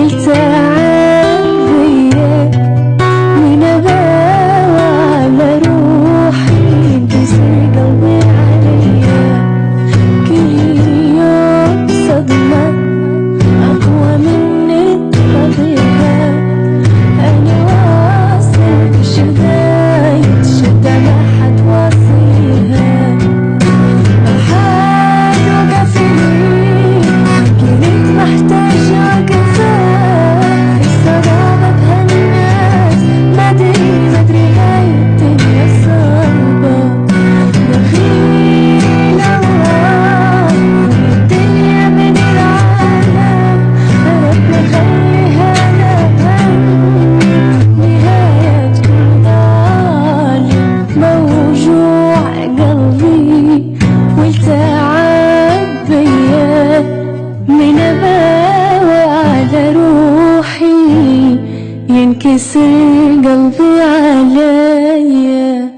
والتعب بيا ونباوى على روحي ينكسر قلبي عليا كل يوم صدمة أقوى من الطبيعة أنا واصل بشدايد شدة ما حد واصلها حد وقف لي كنت محتاجة وقفة الصداقة بهالناس مدري هاي الدنيا صعبة دخيل الله الدنيا من العالم ربنا خليها لها نهاية كل ظالم موجوع قلبي والتعب بيا من أباوى على روحي ينكسر قلبي عليا